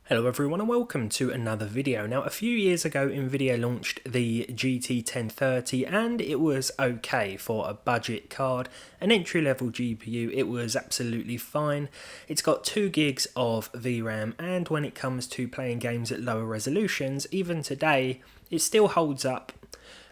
Hello everyone and welcome to another video. Now a few years ago Nvidia launched the GT 1030 and it was okay for a budget card, an entry level GPU. It was absolutely fine. It's got 2 gigs of VRAM and when it comes to playing games at lower resolutions, even today it still holds up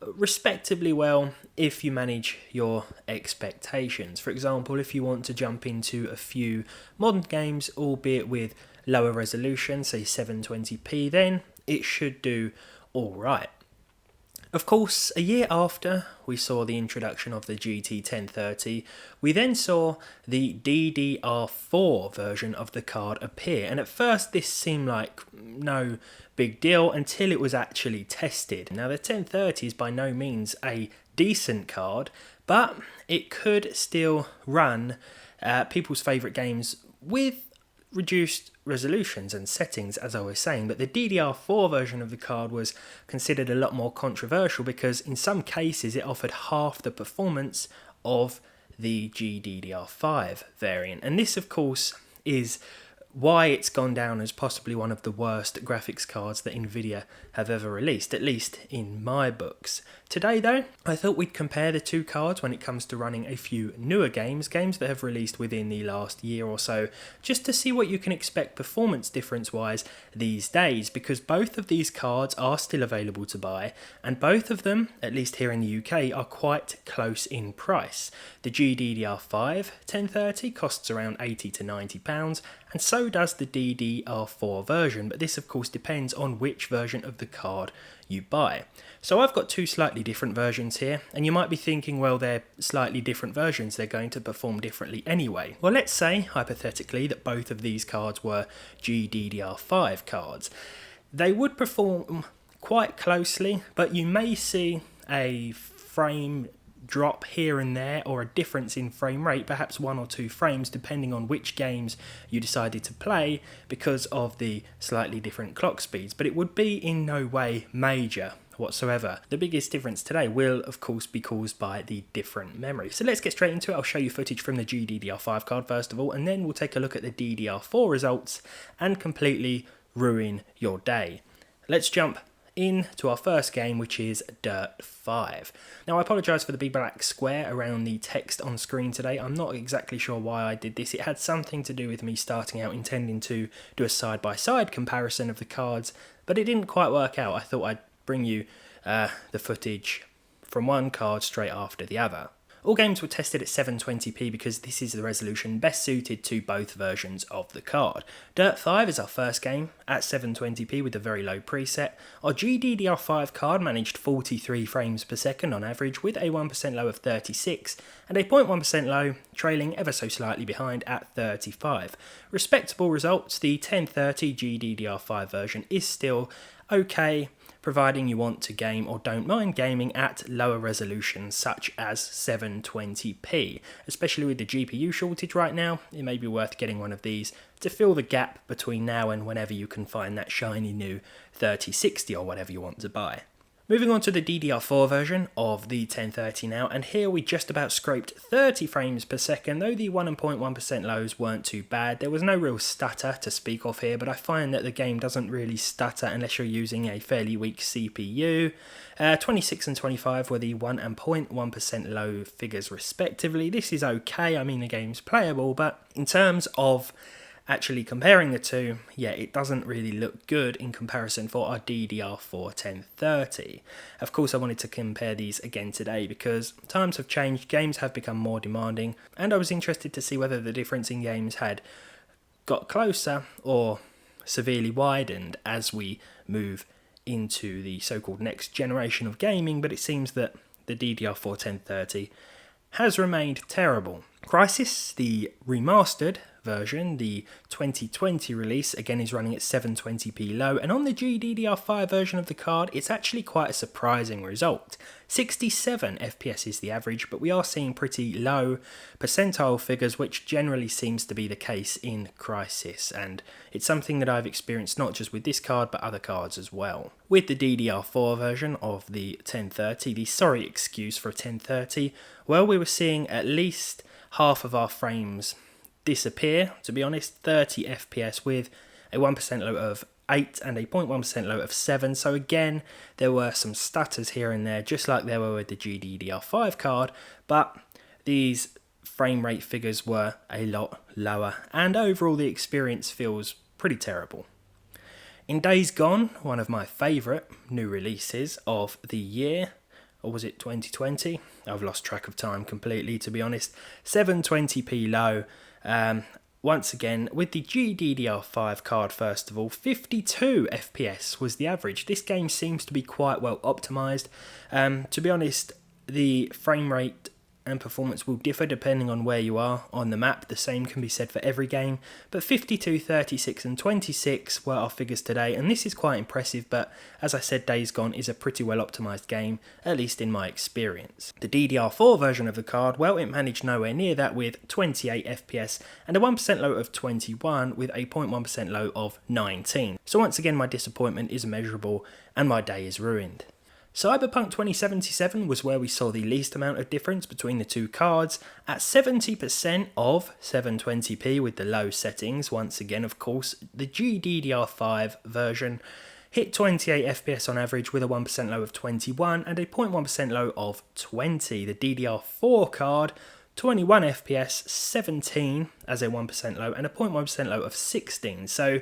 respectably well if you manage your expectations. For example, if you want to jump into a few modern games, albeit with lower resolution, say 720p, then it should do alright. Of course, a year after we saw the introduction of the GT 1030, we then saw the DDR4 version of the card appear, and at first this seemed like no big deal until it was actually tested. Now the 1030 is by no means a decent card, but it could still run people's favourite games with reduced resolutions and settings, as I was saying. But the DDR4 version of the card was considered a lot more controversial because in some cases it offered half the performance of the GDDR5 variant, and this of course is why it's gone down as possibly one of the worst graphics cards that Nvidia have ever released, at least in my books. Today though, I thought we'd compare the two cards when it comes to running a few newer games that have released within the last year or so, just to see what you can expect performance difference wise these days, because both of these cards are still available to buy, and both of them, at least here in the UK, are quite close in price. The GDDR5 1030 costs around £80 to £90, and so does the DDR4 version, but this of course depends on which version of the card you buy. So I've got two slightly different versions here, and you might be thinking, well, they're slightly different versions, they're going to perform differently anyway. Well, let's say, hypothetically, that both of these cards were GDDR5 cards. They would perform quite closely, but you may see a frame drop here and there, or a difference in frame rate, perhaps 1 or 2 frames depending on which games you decided to play because of the slightly different clock speeds, but it would be in no way major whatsoever. The biggest difference today will of course be caused by the different memory. So let's get straight into it. I'll show you footage from the GDDR5 card first of all, and then we'll take a look at the DDR4 results and completely ruin your day. Let's jump into our first game, which is Dirt 5. Now I apologise for the big black square around the text on screen today. I'm not exactly sure why I did this. It had something to do with me starting out intending to do a side-by-side comparison of the cards, but it didn't quite work out. I thought I'd bring you the footage from one card straight after the other. All games were tested at 720p because this is the resolution best suited to both versions of the card. Dirt 5 is our first game at 720p with a very low preset. Our GDDR5 card managed 43 frames per second on average, with a 1% low of 36 and a 0.1% low trailing ever so slightly behind at 35. Respectable results. The 1030 GDDR5 version is still okay, providing you want to game or don't mind gaming at lower resolutions such as 720p. Especially with the GPU shortage right now, it may be worth getting one of these to fill the gap between now and whenever you can find that shiny new 3060 or whatever you want to buy. Moving on to the DDR4 version of the 1030 now, and here we just about scraped 30 frames per second, though the 1.1% lows weren't too bad. There was no real stutter to speak of here, but I find that the game doesn't really stutter unless you're using a fairly weak CPU. 26 and 25 were the 1 and 0.1% low figures respectively. This is okay, I mean the game's playable, but in terms of actually comparing the two, yeah, it doesn't really look good in comparison for our DDR4 1030. Of course, I wanted to compare these again today because times have changed, games have become more demanding, and I was interested to see whether the difference in games had got closer or severely widened as we move into the so-called next generation of gaming, but it seems that the DDR4 1030 has remained terrible. Crysis, the remastered version, the 2020 release, again is running at 720p low, and on the GDDR5 version of the card it's actually quite a surprising result. 67 FPS is the average, but we are seeing pretty low percentile figures, which generally seems to be the case in Crysis, and it's something that I've experienced not just with this card but other cards as well. With the DDR4 version of the 1030, the sorry excuse for a 1030, well, we were seeing at least half of our frames disappear, to be honest, 30 FPS with a 1% low of 8 and a 0.1% low of 7. So again, there were some stutters here and there, just like there were with the GDDR5 card, but these frame rate figures were a lot lower, and overall the experience feels pretty terrible. In Days Gone, one of my favourite new releases of the year, or was it 2020? I've lost track of time completely, to be honest. 720p low. Once again, with the GDDR5 card, first of all, 52 FPS was the average. This game seems to be quite well optimised. To be honest, the frame rate and performance will differ depending on where you are on the map. The same can be said for every game, but 52, 36 and 26 were our figures today, and this is quite impressive, but as I said, Days Gone is a pretty well optimised game, at least in my experience. The DDR4 version of the card, well, it managed nowhere near that with 28 FPS and a 1% low of 21 with a 0.1% low of 19. So once again, my disappointment is immeasurable and my day is ruined. Cyberpunk 2077 was where we saw the least amount of difference between the two cards, at 70% of 720p with the low settings. Once again, of course, the GDDR5 version hit 28 FPS on average with a 1% low of 21 and a 0.1% low of 20. The DDR4 card, 21 FPS, 17 as a 1% low and a 0.1% low of 16. So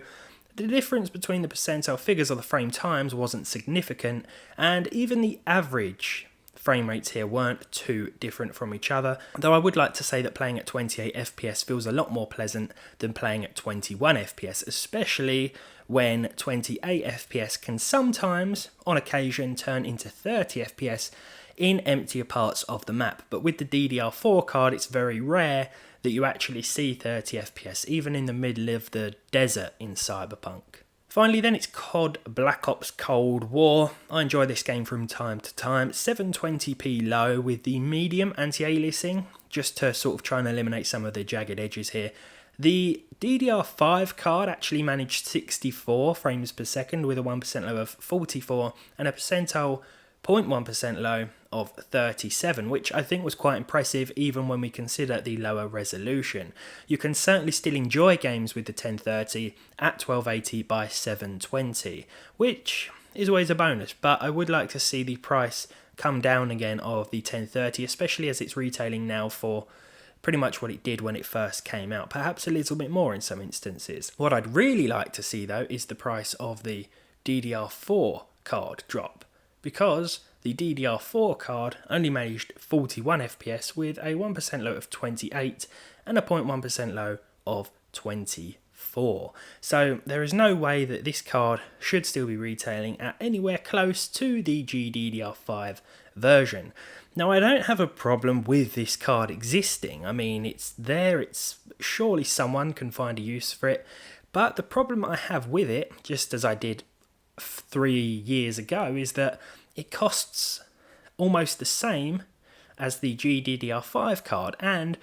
the difference between the percentile figures or the frame times wasn't significant, and even the average frame rates here weren't too different from each other, though I would like to say that playing at 28 FPS feels a lot more pleasant than playing at 21 FPS, especially when 28 FPS can sometimes, on occasion, turn into 30 FPS in emptier parts of the map. But with the DDR4 card, it's very rare that you actually see 30 FPS, even in the middle of the desert in Cyberpunk. Finally then, it's COD Black Ops Cold War. I enjoy this game from time to time. 720p low with the medium anti-aliasing, just to sort of try and eliminate some of the jagged edges here. The DDR5 card actually managed 64 frames per second with a 1% low of 44 and a percentile 0.1% low of 37, which I think was quite impressive even when we consider the lower resolution. You can certainly still enjoy games with the 1030 at 1280 by 720, which is always a bonus, but I would like to see the price come down again of the 1030, especially as it's retailing now for pretty much what it did when it first came out, perhaps a little bit more in some instances. What I'd really like to see though is the price of the DDR4 card drop, because the DDR4 card only managed 41 FPS with a 1% low of 28 and a 0.1% low of 24. So there is no way that this card should still be retailing at anywhere close to the GDDR5 version. Now, I don't have a problem with this card existing. I mean, it's there, it's surely someone can find a use for it, but the problem I have with it, just as I did 3 years ago, is that it costs almost the same as the GDDR5 card, and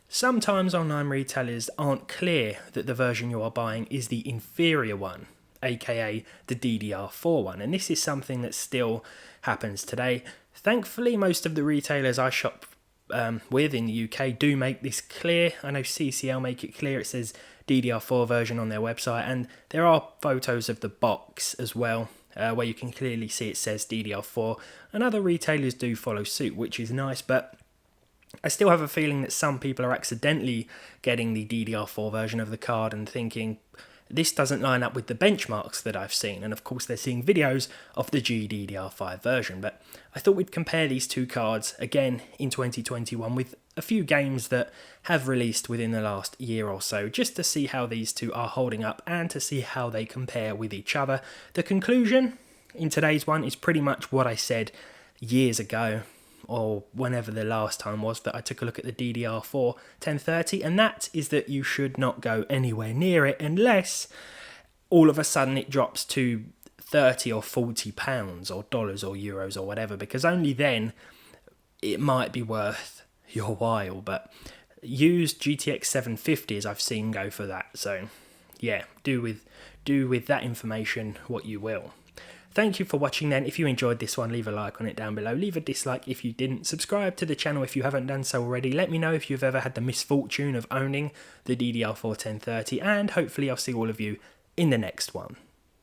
sometimes online retailers aren't clear that the version you are buying is the inferior one, aka the DDR4 one, and this is something that still happens today. Thankfully, most of the retailers I shop with in the UK do make this clear. I know CCL make it clear, it says DDR4 version on their website, and there are photos of the box as well, where you can clearly see it says DDR4, and other retailers do follow suit, which is nice, but I still have a feeling that some people are accidentally getting the DDR4 version of the card and thinking, this doesn't line up with the benchmarks that I've seen, and of course they're seeing videos of the GDDR5 version, but I thought we'd compare these two cards again in 2021 with a few games that have released within the last year or so, just to see how these two are holding up and to see how they compare with each other. The conclusion in today's one is pretty much what I said years ago, or whenever the last time was that I took a look at the DDR4 1030, and that is that you should not go anywhere near it unless all of a sudden it drops to 30 or 40 pounds or dollars or euros or whatever, because only then it might be worth your while. But used GTX 750s I've seen go for that, so yeah, do with that information what you will. Thank you for watching then. If you enjoyed this one, leave a like on it down below. Leave a dislike if you didn't. Subscribe to the channel if you haven't done so already. Let me know if you've ever had the misfortune of owning the DDR4 1030, and hopefully I'll see all of you in the next one.